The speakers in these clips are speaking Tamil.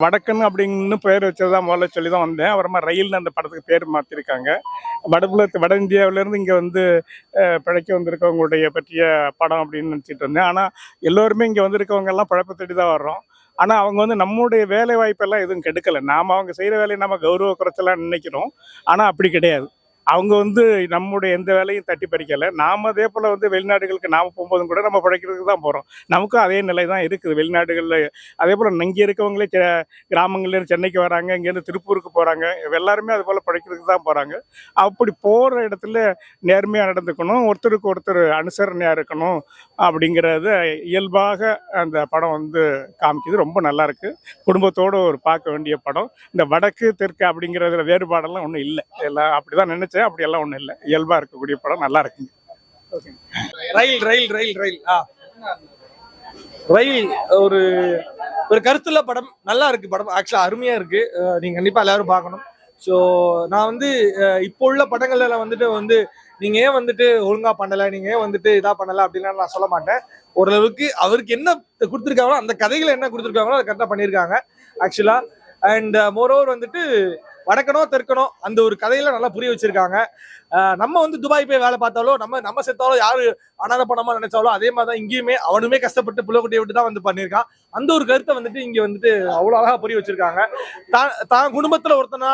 வடக்குன்னு அப்படின்னு பேர் வச்சதான் முதல்ல சொல்லி தான் வந்தேன். அப்புறமா ரயில்னு அந்த படத்துக்கு பேர் மாற்றிருக்காங்க. வட இந்தியாவிலேருந்து இங்கே வந்து பிழைக்க வந்திருக்கவங்களுடைய பற்றிய படம் அப்படின்னு நினச்சிட்டு இருந்தேன். ஆனால் எல்லோருமே இங்கே வந்திருக்கவங்க எல்லாம் பிழைப்பை தேடி தான் வர்றோம். ஆனால் அவங்க வந்து நம்முடைய வேலை வாய்ப்பெல்லாம் எதுவும் கெடுக்கலை. நாம் அவங்க செய்கிற வேலையை நம்ம கௌரவ குறைச்சலாம் நினைக்கிறோம். ஆனால் அப்படி கிடையாது. அவங்க வந்து நம்முடைய எந்த வேலையும் தட்டி பறிக்கலை. நாம் அதே போல் வந்து வெளிநாடுகளுக்கு நாம் போகும்போதும் கூட நம்ம பிழைக்கிறதுக்கு தான் போகிறோம். நமக்கும் அதே நிலை தான் இருக்குது வெளிநாடுகளில். அதே போல் இங்கே இருக்கவங்களே கிராமங்கள்லேருந்து சென்னைக்கு வராங்க, இங்கேருந்து திருப்பூருக்கு போகிறாங்க. எல்லாருமே அது போல் பிழைக்கிறதுக்கு தான் போகிறாங்க. அப்படி போகிற இடத்துல நேர்மையாக நடந்துக்கணும், ஒருத்தருக்கு ஒருத்தர் அனுசரணையாக இருக்கணும் அப்படிங்கிறத இயல்பாக அந்த படம் வந்து காமிக்குது. ரொம்ப நல்லாயிருக்கு. குடும்பத்தோடு ஒரு பார்க்க வேண்டிய படம். இந்த வடக்கு தெற்கு அப்படிங்கிறதுல வேறுபாடெல்லாம் ஒன்றும் இல்லை. எல்லாம் அப்படி தான் நினச்சேன். அப்படியெல்லாம் ஒன்றும் இல்லை. இயல்பாக இருக்கக்கூடிய படம். நல்லா இருக்குங்க. ரயில் ரயில் ரயில் ரயில் ரயில் ஒரு ஒரு கருத்துள்ள படம். நல்லா இருக்கு படம். ஆக்சுவலா அருமையா இருக்கு. நீங்க கண்டிப்பா எல்லாரும் பார்க்கணும். ஸோ நான் வந்து இப்போ உள்ள படங்கள்ல வந்துட்டு நீங்க ஏன் வந்துட்டு ஒழுங்கா பண்ணலை, நீங்க ஏன் வந்துட்டு இதா பண்ணலை அப்படின்லாம் நான் சொல்ல மாட்டேன். ஓரளவுக்கு அவருக்கு என்ன கொடுத்துருக்காங்களோ, அந்த கதைகளை என்ன கொடுத்துருக்காங்களோ அதை கரெக்டாக பண்ணியிருக்காங்க ஆக்சுவலா. அண்ட் மோரோவர் வந்துட்டு வடக்கனோ தெற்கனோ அந்த ஒரு கதையில நல்லா புரிய வச்சிருக்காங்க. நம்ம வந்து துபாய் போய் வேலை பார்த்தாலோ, நம்ம செத்தாலோ, யாரு அனாதை பணமா நினைச்சாலோ அதே மாதிரிதான் இங்கேயுமே அவனுமே கஷ்டப்பட்டு புள்ளக்குட்டியை விட்டு தான் வந்து பண்ணியிருக்கான். அந்த ஒரு கருத்தை வந்துட்டு இங்க வந்துட்டு அவ்வளவு அழகா புரிய வச்சிருக்காங்க. தான் குடும்பத்துல ஒருத்தனா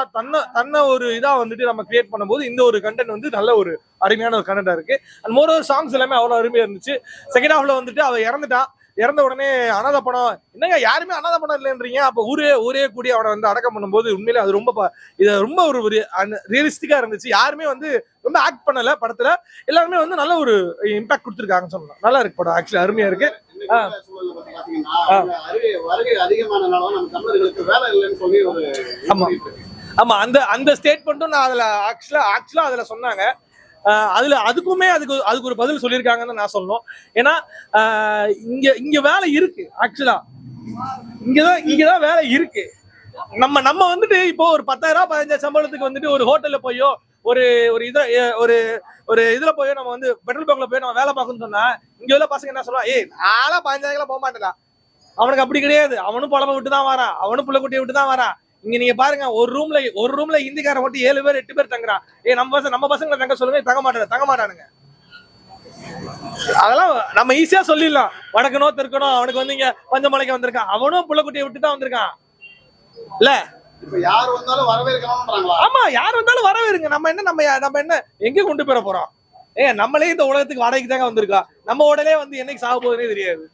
தன்னை ஒரு இதா வந்துட்டு நம்ம கிரியேட் பண்ணும்போது இந்த ஒரு கண்டென்ட் வந்து நல்ல ஒரு அருமையான ஒரு கண்டென்ட்டா இருக்கு. அண்ட் மோரோவர் சாங்ஸ் எல்லாமே அவ்வளவு அருமையா இருந்துச்சு. செகண்ட் ஹாஃப்ல வந்துட்டு அவ இறந்த உடனே அனாதை படம் என்னங்க யாருமே அனாதை படம் இல்லைன்றீங்க. அப்ப ஊரே கூடி அவனை வந்து அடக்கம் பண்ணும்போது உண்மையிலே அது ரொம்ப ஒரு ரியலிஸ்டிக்கா இருந்துச்சு. யாருமே வந்து ரொம்ப ஆக்ட் பண்ணல படத்துல. எல்லாருமே வந்து நல்ல ஒரு இம்பாக்ட் கொடுத்துருக்காங்கன்னு சொல்லலாம். நல்லா இருக்கு படம். ஆக்சுவலி அருமையா இருக்கு. ஆமா அந்த ஸ்டேட்மெண்ட்டும் நான் அதுல ஆக்சுவலா அதுல சொன்னாங்க. அதுக்கு ஒரு பதில் சொல்லியிருக்காங்கன்னு நான் சொல்லணும். ஏன்னா இங்க வேலை இருக்கு. ஆக்சுவலா இங்கதான் வேலை இருக்கு. நம்ம வந்துட்டு இப்போ ஒரு 10,000 15,000 சம்பளத்துக்கு வந்துட்டு ஒரு ஹோட்டல்ல போயோ ஒரு இதுல போயோ நம்ம வந்து பெட்ரோல் பங்க்ல போய் நம்ம வேலை பார்க்கணும்னு சொன்னா இங்க உள்ள பசங்க என்ன சொல்லுவான், 15,000 போக மாட்டேடா. அவனுக்கு அப்படி கிடையாது. அவனும் புலம்ப விட்டு தான் வரான், அவனும் புள்ளக்குட்டியை விட்டு தான் வரான். இங்க நீங்க பாருங்க, ஒரு ரூம்ல இந்திக்காரன் மட்டும் 7 பேர் 8 பேர் தங்குறான். நம்ம பசங்களை தங்க சொல்லுங்க, தங்க மாட்டானுங்க. அதெல்லாம் நம்ம ஈஸியா சொல்லிடலாம். வடக்கனோ தெற்கனோ அவனுக்கு வந்து இங்க பஞ்சமலைக்கு வந்திருக்கான், அவனும் புள்ளக்குட்டியை விட்டு தான் வந்திருக்கான். இல்ல யார் வந்தாலும் வரவேற்கணும்ன்றாங்களா? ஆமா, யார் வந்தாலும் வரவேற்க. நம்ம என்ன எங்க கொண்டு போற போறோம்? நம்மளே இந்த உலகத்துக்கு வாடகைக்கு தாங்க வந்திருக்கா. நம்ம உடனே வந்து என்னைக்கு சாக போகுதுன்னே தெரியாது.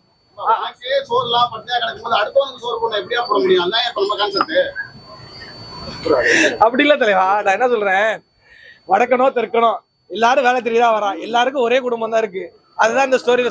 அப்படி இல்ல தலைவா, நான் என்ன சொல்றேன், வடக்கனோ தெற்கனோ எல்லாரும் வேலை தெரியுதா வரா. எல்லாருக்கும் ஒரே குடும்பம் தான் இருக்கு. அதுதான் இந்த ஸ்டோரியில